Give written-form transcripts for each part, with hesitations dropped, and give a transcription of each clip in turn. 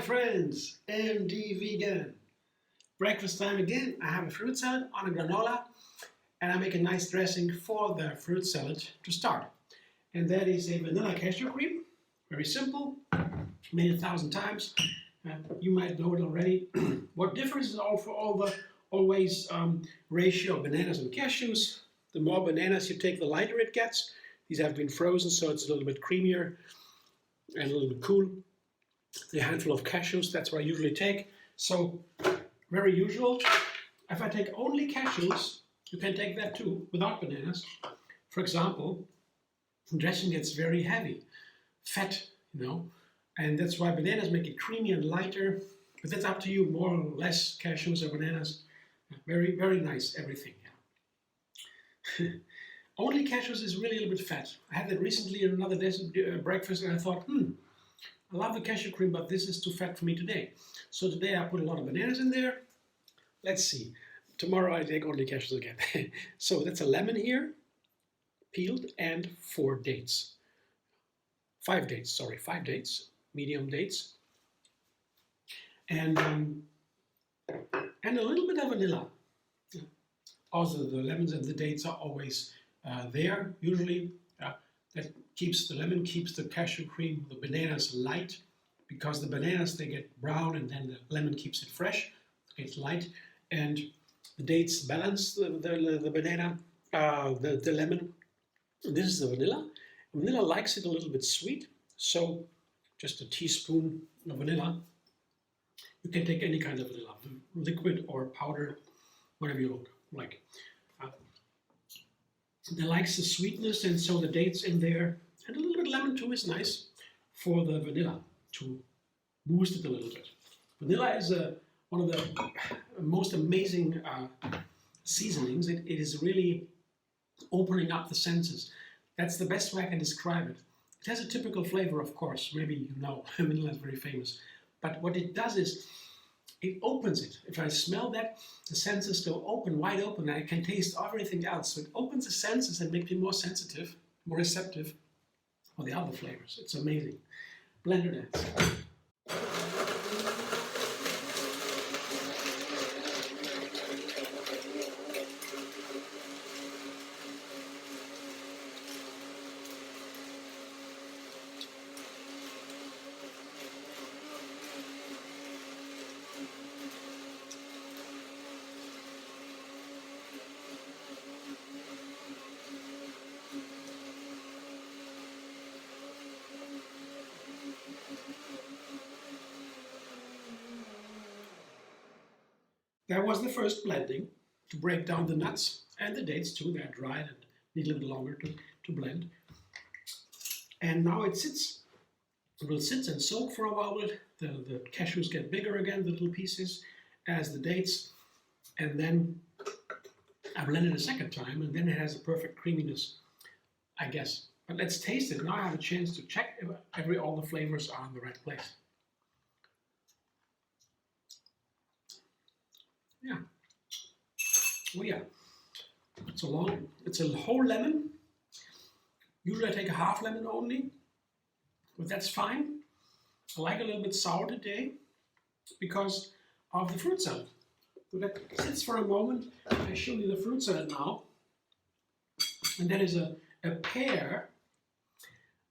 friends, MD Vegan. Breakfast time again. I have a fruit salad on a granola and I make a nice dressing for the fruit salad to start. And that is a vanilla cashew cream. Very simple, made 1,000 times. You might know it already. What differs is always ratio of bananas and cashews. The more bananas you take, the lighter it gets. These have been frozen, so it's a little bit creamier and a little bit cool. The handful of cashews, that's what I usually take. So, very usual. If I take only cashews, you can take that too, without bananas. For example, the dressing gets very heavy, fat, and that's why bananas make it creamy and lighter. But that's up to you, more or less cashews or bananas. Very, very nice, everything. Yeah. Only cashews is really a little bit fat. I had that recently in another breakfast, and I thought, I love the cashew cream, but this is too fat for me today. So today I put a lot of bananas in there. Let's see. Tomorrow I take only cashews again. So that's a lemon here, peeled, and 4 dates. 5 dates, sorry, 5 dates, medium dates. And a little bit of vanilla. Also, the lemons and the dates are always there, usually. The lemon keeps the cashew cream, the bananas light, because the bananas, they get brown and then the lemon keeps it fresh, it's light, and the dates balance the banana, the lemon. This is the vanilla. Vanilla likes it a little bit sweet, so just a teaspoon of vanilla. You can take any kind of vanilla, liquid or powder, whatever you like. It likes the sweetness, and so the dates in there, and a little bit lemon too is nice for the vanilla to boost it a little bit. Vanilla is one of the most amazing seasonings. It is really opening up the senses. That's the best way I can describe it. It has a typical flavor, of course. Maybe you know, vanilla is very famous. But what it does is, it opens it. If I smell that, the senses go open, wide open, and I can taste everything else. So it opens the senses and makes me more sensitive, more receptive for the other flavors. It's amazing. Blender dance. That was the first blending to break down the nuts and the dates too. They're dried and need a little bit longer to blend. And now it sits. It will sit and soak for a while. The cashews get bigger again, the little pieces, as the dates. And then I blend it a second time, and then it has a perfect creaminess, I guess. But let's taste it. Now I have a chance to check if all the flavors are in the right place. Yeah. Oh yeah. It's a whole lemon. Usually I take a half lemon only, but that's fine. I like a little bit sour today because of the fruit salad. So that sits for a moment. I show you the fruit salad now. And that is a pear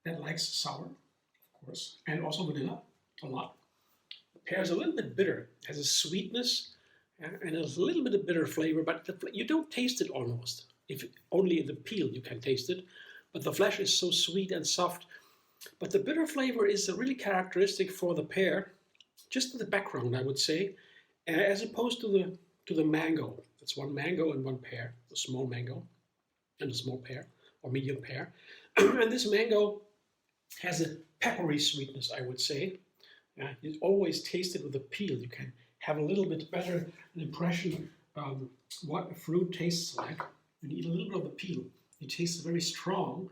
that likes sour, of course, and also vanilla a lot. The pear is a little bit bitter, has a sweetness, and a little bit of bitter flavor, but you don't taste it almost. If only in the peel you can taste it, but the flesh is so sweet and soft. But the bitter flavor is really characteristic for the pear, just in the background, I would say, as opposed to the mango. It's one mango and one pear, a small mango and a small pear or medium pear. And this mango has a peppery sweetness, I would say. You always taste it with the peel. You can have a little bit better an impression what a fruit tastes like. When you eat a little bit of the peel, it tastes very strong,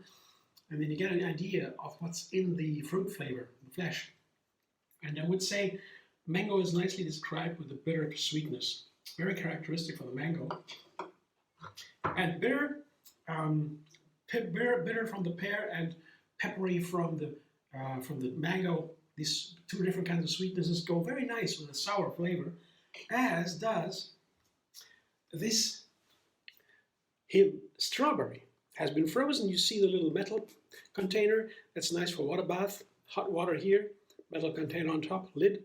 and then you get an idea of what's in the fruit flavor, the flesh. And I would say mango is nicely described with a bitter sweetness, very characteristic for the mango. And bitter from the pear and peppery from the mango. these two different kinds of sweetnesses go very nice with a sour flavor, as does this here. Strawberry has been frozen. You see the little metal container that's nice for water bath. Hot water here, metal container on top, lid,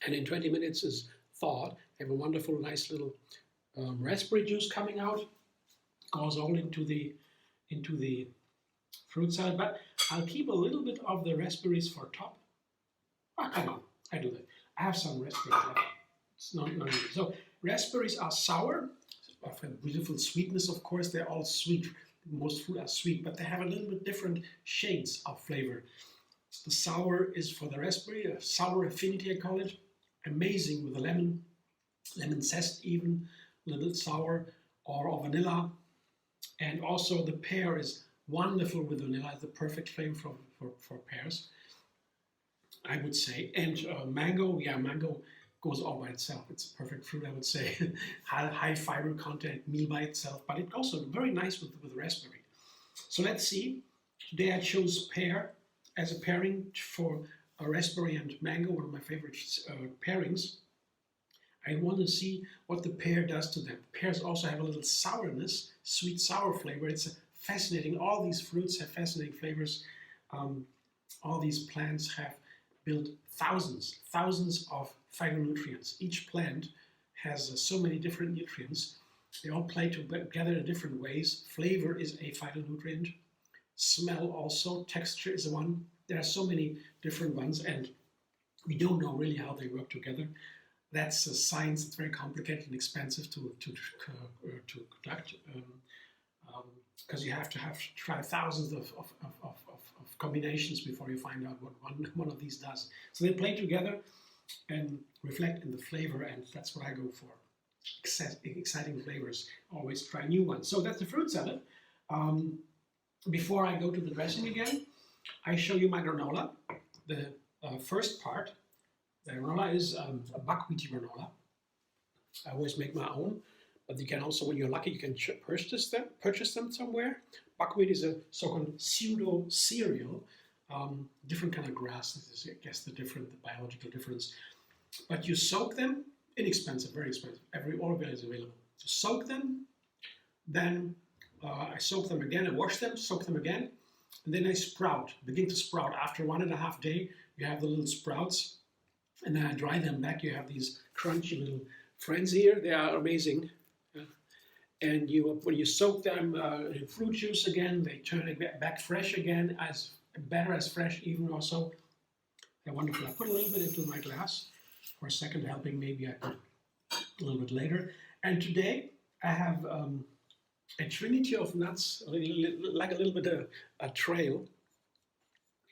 and in 20 minutes is thawed. Have a wonderful, nice little raspberry juice coming out. Goes all into the fruit salad, but I'll keep a little bit of the raspberries for top. Ah, come on, I do that. I have some raspberries left. It's not needed. So raspberries are sour, of a beautiful sweetness, of course. They're all sweet. Most fruit are sweet, but they have a little bit different shades of flavor. The sour is for the raspberry, a sour affinity I call it. Amazing with the lemon zest even, a little sour, or vanilla. And also the pear is wonderful with vanilla, the perfect flavor for pears, I would say. And mango, yeah, mango goes all by itself. It's a perfect fruit, I would say. high fiber content, meal by itself, but it's also very nice with raspberry. So let's see. Today I chose pear as a pairing for a raspberry and mango, one of my favorite pairings. I want to see what the pear does to them. Pears also have a little sourness, sweet sour flavor. It's fascinating. All these fruits have fascinating flavors. All these plants have built thousands of phytonutrients. Each plant has so many different nutrients. They all play together in different ways. Flavor is a phytonutrient. Smell also. Texture is one. There are so many different ones, and we don't know really how they work together. That's a science that's very complicated and expensive to conduct, because you have to try thousands of combinations before you find out what one of these does. So they play together and reflect in the flavor, and that's what I go for. Exciting flavors. Always try new ones. So that's the fruit salad. Before I go to the dressing again, I show you my granola. The first part. The granola is a buckwheaty granola. I always make my own, but you can also, when you're lucky, you can purchase them somewhere. Buckwheat is a so-called pseudo cereal, different kind of grass. This is, I guess, the biological difference. But you soak them, inexpensive, very expensive. All of it is available. So soak them, then I soak them again, I wash them, soak them again, and then they begin to sprout. After 1.5 days, you have the little sprouts. And then I dry them back. You have these crunchy little friends here. They are amazing. And when you soak them in fruit juice again, they turn it back fresh again, better as fresh even also. They're wonderful. I put a little bit into my glass for a second helping. Maybe I put a little bit later. And today I have a trinity of nuts, like a little bit of a trail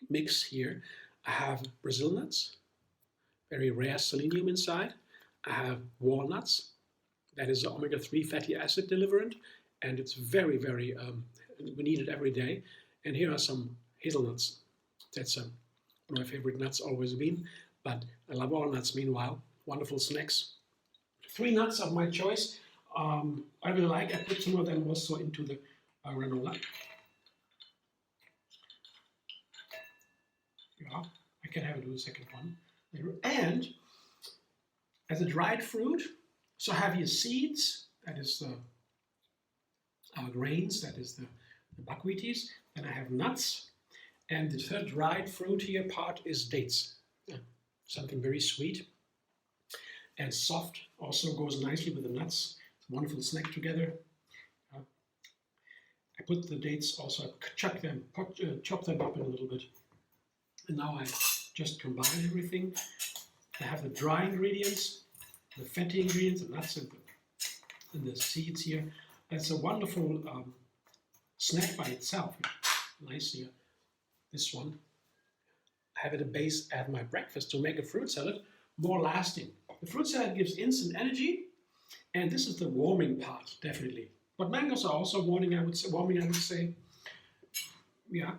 mix here. I have Brazil nuts. Very rare selenium inside. I have walnuts. That is omega-3 fatty acid deliverant, and it's very, very, we need it every day. And here are some hazelnuts. That's one of my favorite nuts, always been, but I love walnuts meanwhile. Wonderful snacks. 3 nuts of my choice. I really like. I put some of them also into the granola. Yeah, I can have it with the second one. And as a dried fruit, so have your seeds, that is the grains, that is the buckwheaties. Then I have nuts, and the third dried fruit here part is dates. Yeah, something very sweet and soft, also goes nicely with the nuts. It's a wonderful snack together. I put the dates also, I chop them up in a little bit. And now I just combine everything. I have the dry ingredients, the fatty ingredients, the nuts and the seeds here. It's a wonderful snack by itself. Nice here. This one. I have it a base at my breakfast to make a fruit salad more lasting. The fruit salad gives instant energy, and this is the warming part, definitely. But mangoes are also warming, I would say. Yeah.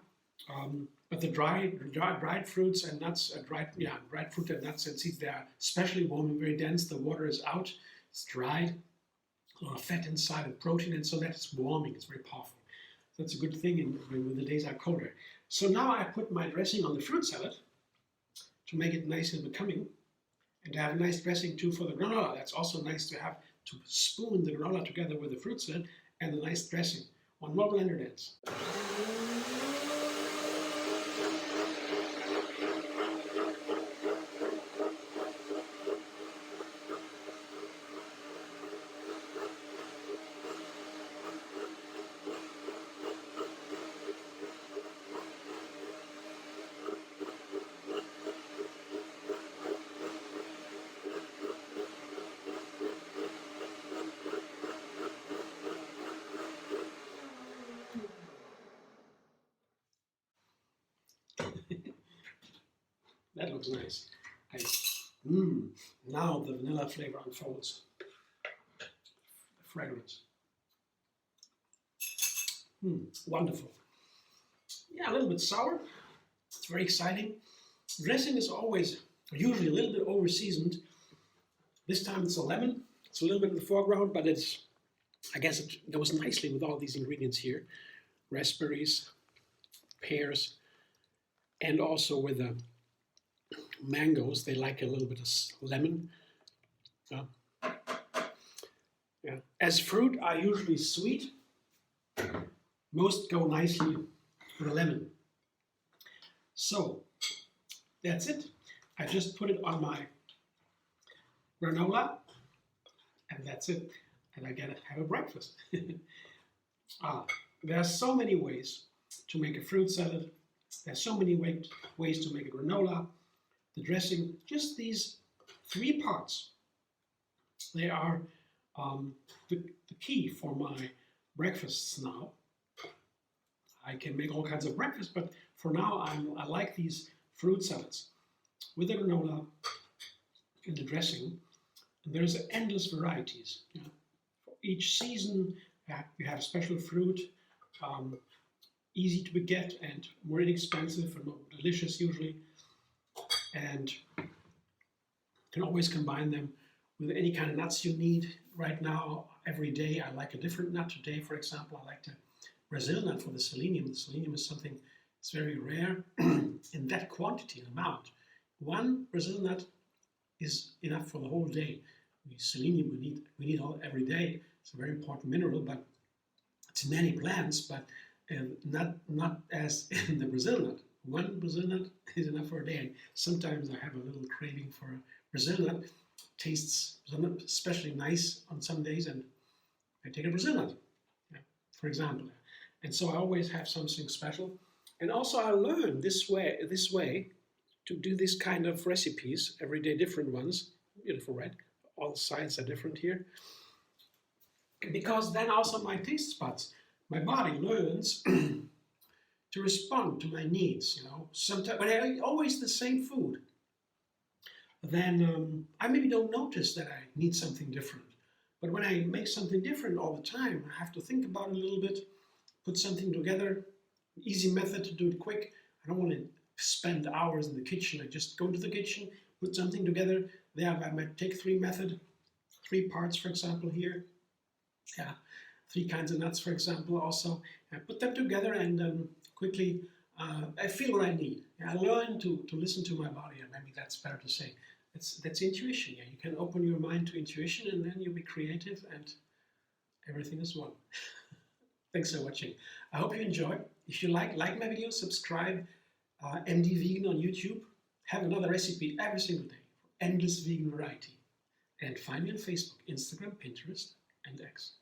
But the dried fruits and nuts, dried fruit and nuts and seeds, they are especially warm and very dense. The water is out, it's dried, a lot of fat inside and protein, and so that is warming. It's very powerful. So that's a good thing when the days are colder. So now I put my dressing on the fruit salad. to make it nice and becoming, and to have a nice dressing too for the granola. That's also nice to have to spoon the granola together with the fruit salad and the nice dressing. One more blender dance. That looks nice. Now the vanilla flavor unfolds. The fragrance. Wonderful. Yeah, a little bit sour. It's very exciting. Dressing is usually a little bit over seasoned. This time it's a lemon. It's a little bit in the foreground, but I guess it goes nicely with all these ingredients here. Raspberries, pears, and also with the mangoes. They like a little bit of lemon. Yeah. As fruit are usually sweet, most go nicely with a lemon. So that's it. I just put it on my granola, and that's it. And I get to have a breakfast. There are so many ways to make a fruit salad. There's so many ways to make a granola. The dressing, just these 3 parts, they are the key for my breakfasts now. I can make all kinds of breakfasts, but for now I like these fruit salads with the granola and the dressing. And there's endless varieties. For each season, you have special fruit, easy to get and more inexpensive and more delicious usually. And you can always combine them with any kind of nuts you need. Right now, every day, I like a different nut. Today, for example, I like the Brazil nut for the selenium. The selenium is something that's very rare in that quantity and amount. One Brazil nut is enough for the whole day. Selenium we need all every day. It's a very important mineral, but it's in many plants, but not as in the Brazil nut. One Brazil nut is enough for a day. And sometimes I have a little craving for a Brazil nut. Tastes especially nice on some days, and I take a Brazil nut, for example. And so I always have something special. And also I learned this way to do this kind of recipes every day, different ones. Beautiful, right? All the sides are different here. Because then also my taste buds, my body learns to respond to my needs. Sometimes when I eat always the same food, then I maybe don't notice that I need something different. But when I make something different all the time, I have to think about it a little bit, put something together. Easy method to do it quick. I don't want to spend hours in the kitchen. I just go to the kitchen, put something together. There I might take 3 parts, for example, here. 3 kinds of nuts, for example, also. I put them together and quickly I feel what I need. I learn to listen to my body, and maybe that's better to say. That's intuition. You can open your mind to intuition, and then you'll be creative, and everything is one. Thanks for watching. I hope you enjoyed. If you like my video, subscribe. MD Vegan on YouTube. Have another recipe every single day for endless vegan variety. And find me on Facebook, Instagram, Pinterest, and X.